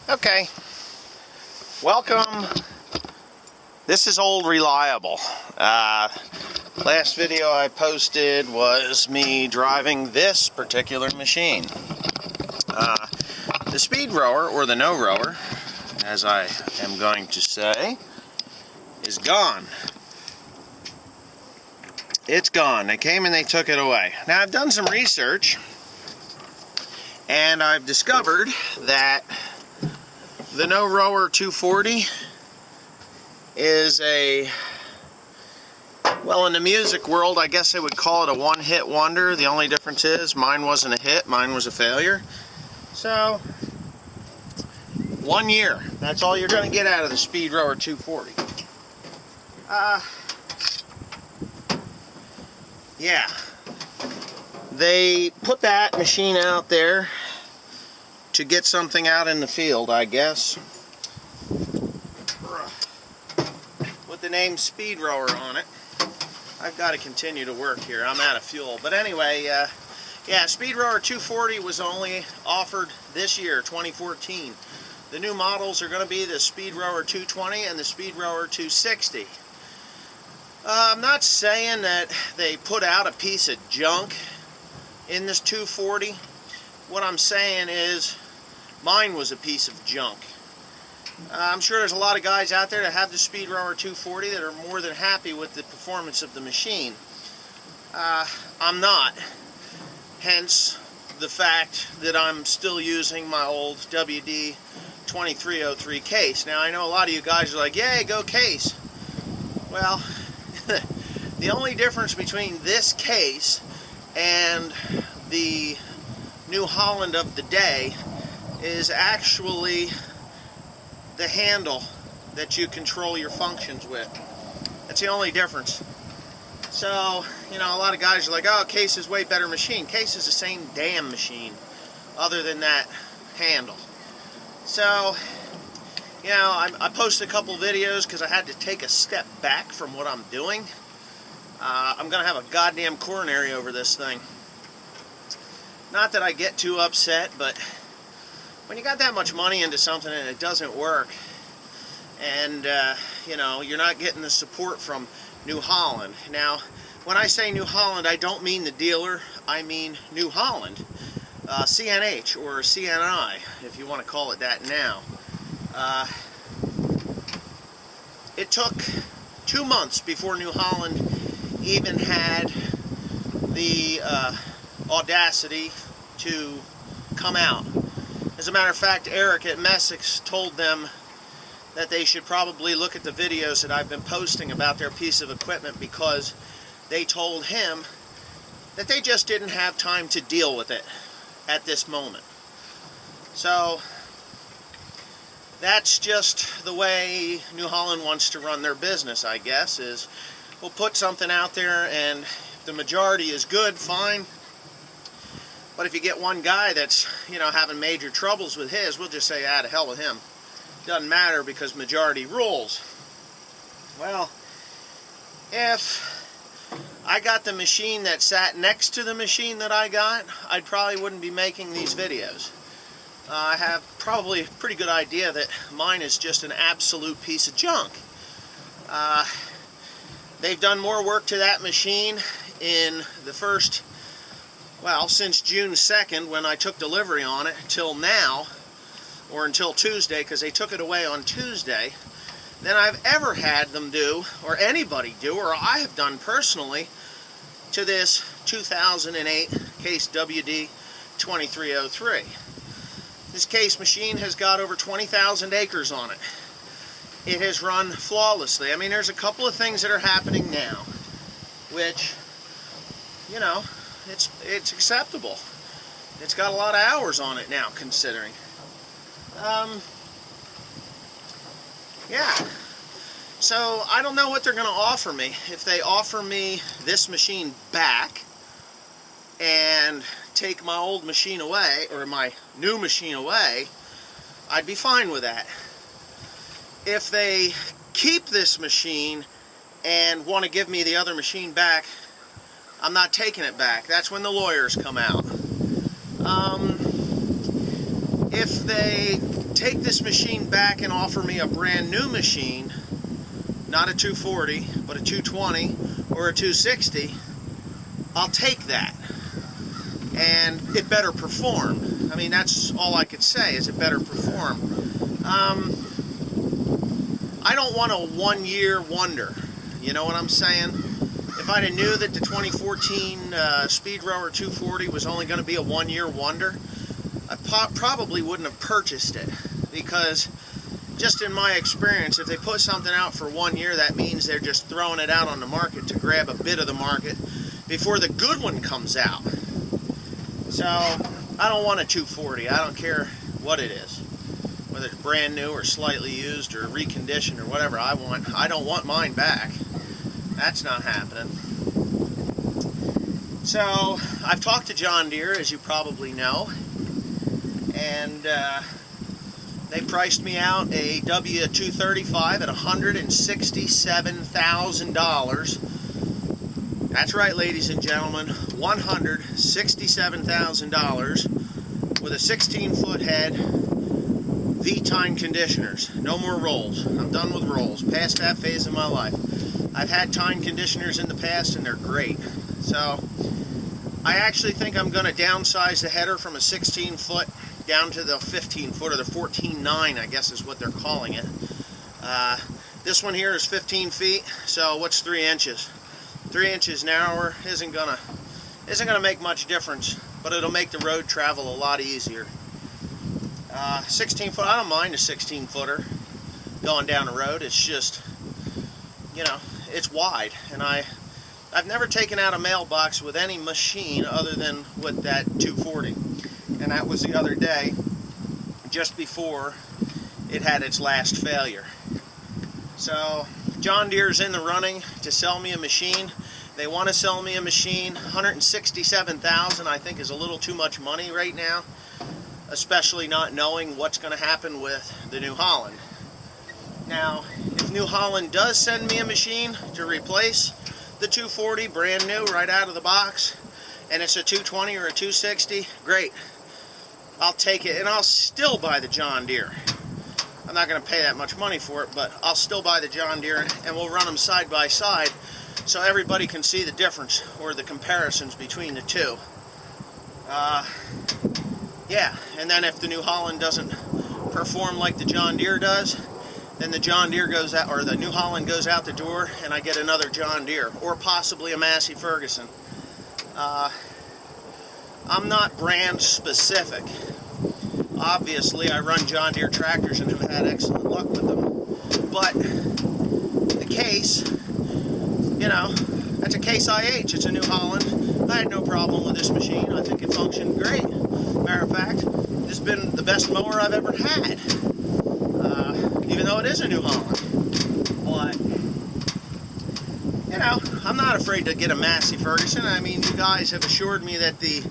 Okay, welcome. This is Old Reliable. Last video I posted was me driving this particular machine. The Speedrower, or the no-rower, as I am going to say, is gone. It's gone. They came and they took it away. Now, I've done some research, and I've discovered that the no-rower 240 is well, in the music world, I guess they would call it a one-hit wonder. The only difference is mine wasn't a hit, mine was a failure. So, 1 year. That's all you're going to get out of the Speedrower 240. Yeah. They put that machine out there to get something out in the field, I guess, with the name Speedrower on it. I've got to continue to work here. I'm out of fuel. But anyway, yeah, Speedrower 240 was only offered this year, 2014. The new models are going to be the Speedrower 220 and the Speedrower 260. I'm not saying that they put out a piece of junk in this 240. What I'm saying is mine was a piece of junk. I'm sure there's a lot of guys out there that have the Speedrower 240 that are more than happy with the performance of the machine. I'm not. Hence the fact that I'm still using my old WD 2303 case. Now, I know a lot of you guys are like, yay, go case. Well, the only difference between this case and the New Holland of the day is actually the handle that you control your functions with. That's the only difference. So, you know, a lot of guys are like, oh, Case is way better machine. Case is the same damn machine, other than that handle. So, you know, I posted a couple videos because I had to take a step back from what I'm doing. I'm going to have a goddamn coronary over this thing. Not that I get too upset, but when you got that much money into something and it doesn't work, and you know, you're not getting the support from New Holland. Now, when I say New Holland, I don't mean the dealer, I mean New Holland. CNH, or CNI, if you want to call it that now. It took 2 months before New Holland even had the audacity to come out. As a matter of fact, Eric at Messick's told them that they should probably look at the videos that I've been posting about their piece of equipment, because they told him that they just didn't have time to deal with it at this moment. So, that's just the way New Holland wants to run their business, I guess, is we'll put something out there, and if the majority is good, fine. But if you get one guy that's, you know, having major troubles with his, we'll just say, to hell with him. Doesn't matter, because majority rules. Well, if I got the machine that sat next to the machine that I got, I probably wouldn't be making these videos. I have probably a pretty good idea that mine is just an absolute piece of junk. They've done more work to that machine in the first, well, since June 2nd, when I took delivery on it, till now, or until Tuesday, because they took it away on Tuesday, than I've ever had them do, or anybody do, or I have done personally, to this 2008 Case WD 2303. This Case machine has got over 20,000 acres on it. It has run flawlessly. I mean, there's a couple of things that are happening now, which, you know, it's acceptable. It's got a lot of hours on it now, considering. Yeah. So, I don't know what they're going to offer me. If they offer me this machine back and take my old machine away, or my new machine away, I'd be fine with that. If they keep this machine and want to give me the other machine back, I'm not taking it back. That's when the lawyers come out. If they take this machine back and offer me a brand new machine, not a 240, but a 220 or a 260, I'll take that. And it better perform. I mean, that's all I could say, is it better perform. I don't want a one-year wonder. You know what I'm saying? If I'd have knew that the 2014 Speedrower 240 was only going to be a one-year wonder, I probably wouldn't have purchased it. Because, just in my experience, if they put something out for 1 year, that means they're just throwing it out on the market to grab a bit of the market before the good one comes out. So, I don't want a 240. I don't care what it is. Whether it's brand new or slightly used or reconditioned or whatever I don't want mine back. That's not happening. So, I've talked to John Deere, as you probably know, and they priced me out a W235 at $167,000. That's right, ladies and gentlemen, $167,000 with a 16-foot head, V-tine conditioners. No more rolls. I'm done with rolls. Past that phase of my life. I've had tine conditioners in the past and they're great. So I actually think I'm going to downsize the header from a 16-foot down to the 15-foot, or the 14.9, I guess is what they're calling it. This one here is 15 feet, so what's 3 inches? 3 inches narrower isn't gonna make much difference, but it'll make the road travel a lot easier. 16-foot, I don't mind a 16-footer going down the road. It's just, you know, it's wide, and I've never taken out a mailbox with any machine other than with that 240, and that was the other day, just before it had its last failure. So John Deere's in the running to sell me a machine. They want to sell me a machine. $167,000 I think is a little too much money right now, especially not knowing what's going to happen with the New Holland. Now, if New Holland does send me a machine to replace the 240 brand new right out of the box, and it's a 220 or a 260, great. I'll take it, and I'll still buy the John Deere. I'm not going to pay that much money for it, but I'll still buy the John Deere, and we'll run them side by side so everybody can see the difference or the comparisons between the two. Yeah, and then if the New Holland doesn't perform like the John Deere does, then the John Deere goes out, or the New Holland goes out the door, and I get another John Deere, or possibly a Massey Ferguson. I'm not brand specific. Obviously, I run John Deere tractors and have had excellent luck with them. But the case, you know, that's a Case IH. It's a New Holland. I had no problem with this machine. I think it functioned great. Matter of fact, this has been the best mower I've ever had. Even though it is a New Holland. But, you know, I'm not afraid to get a Massey Ferguson. I mean, you guys have assured me that the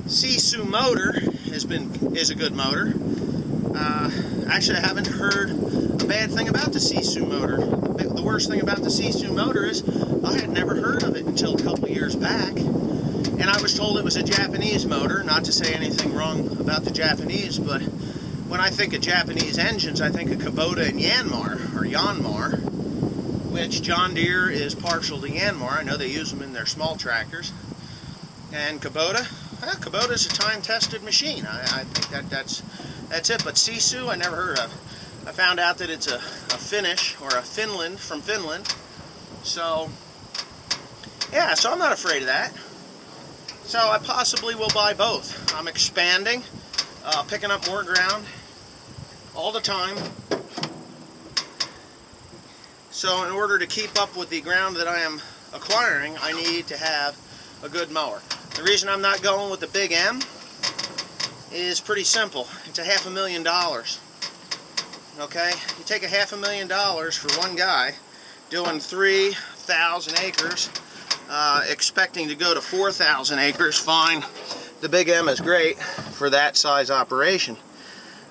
Sisu motor is a good motor. Actually, I haven't heard a bad thing about the Sisu motor. The worst thing about the Sisu motor is I had never heard of it until a couple years back. And I was told it was a Japanese motor. Not to say anything wrong about the Japanese, but when I think of Japanese engines, I think of Kubota and Yanmar, which John Deere is partial to Yanmar. I know they use them in their small tractors. And Kubota, Kubota's a time-tested machine. I think that's it. But Sisu, I never heard of. I found out that it's a Finnish, or a Finland, from Finland. So, yeah, so I'm not afraid of that. So I possibly will buy both. I'm expanding, picking up more ground all the time. So in order to keep up with the ground that I am acquiring, I need to have a good mower. The reason I'm not going with the Big M is pretty simple. It's $500,000. Okay? You take $500,000 for one guy doing 3,000 acres, expecting to go to 4,000 acres, fine. The Big M is great for that size operation.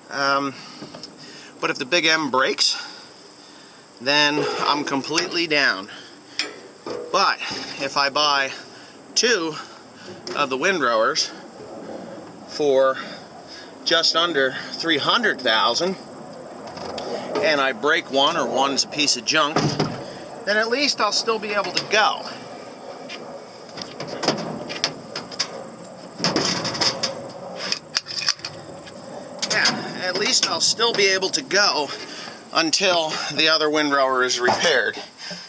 But if the Big M breaks, then I'm completely down. But if I buy 2 of the windrowers for just under 300,000, and I break one, or one's a piece of junk, then at least I'll still be able to go. Yeah, at least I'll still be able to go until the other windrower is repaired.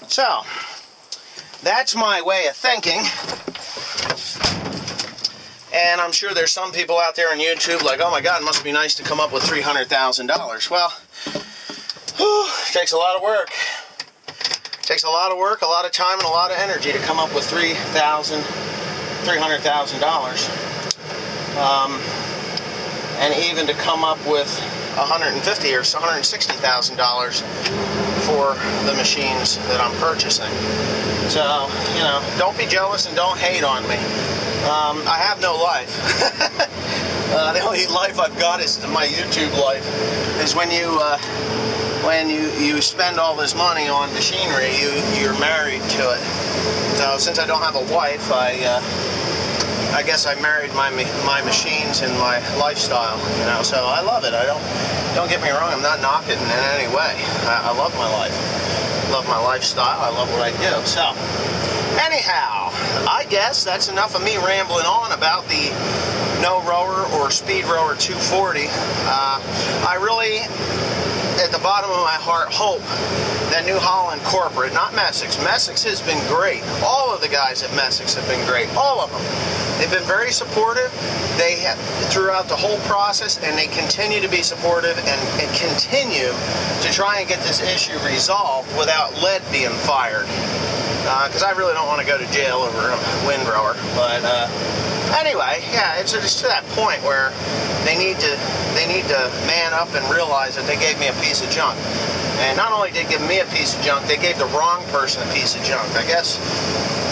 So, that's my way of thinking. And I'm sure there's some people out there on YouTube like, oh my God, it must be nice to come up with $300,000. Well, it takes a lot of work. It takes a lot of work, a lot of time, and a lot of energy to come up with $300,000. And even to come up with $150,000 or $160,000 for the machines that I'm purchasing. So, you know, don't be jealous and don't hate on me. I have no life. The only life I've got is my YouTube life. Is when you spend all this money on machinery, you're married to it. So since I don't have a wife, I guess I married my machines and my lifestyle. You know, so I love it. Don't get me wrong. I'm not knocking it in any way. I love my life. I love my lifestyle. I love what I do. So. Anyhow, I guess that's enough of me rambling on about the No Rower or Speedrower 240. I really, at the bottom of my heart, hope that New Holland corporate, not Messick's. Messick's has been great. All of the guys at Messick's have been great. All of them. They've been very supportive. They have throughout the whole process, and they continue to be supportive and continue to try and get this issue resolved without lead being fired. Because I really don't want to go to jail over a windrower. But anyway, yeah, it's to that point where they need to man up and realize that they gave me a piece of junk. And not only did they give me a piece of junk, they gave the wrong person a piece of junk. I guess,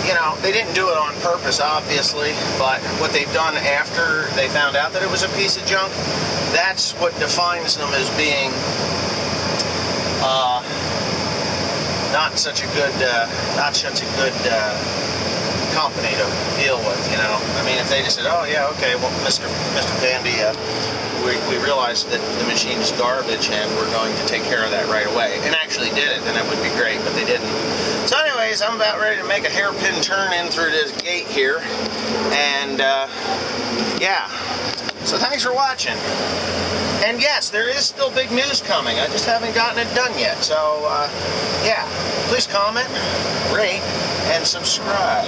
you know, they didn't do it on purpose, obviously, but what they've done after they found out that it was a piece of junk, that's what defines them as being not such a good company to deal with, you know. I mean, if they just said, oh yeah, okay, well, Mr. Dandy, we realized that the machine's garbage and we're going to take care of that right away, and actually did it, then it would be great, but they didn't. So anyways, I'm about ready to make a hairpin turn in through this gate here, and yeah, so thanks for watching. And yes, there is still big news coming. I just haven't gotten it done yet. So, yeah, please comment, rate, and subscribe.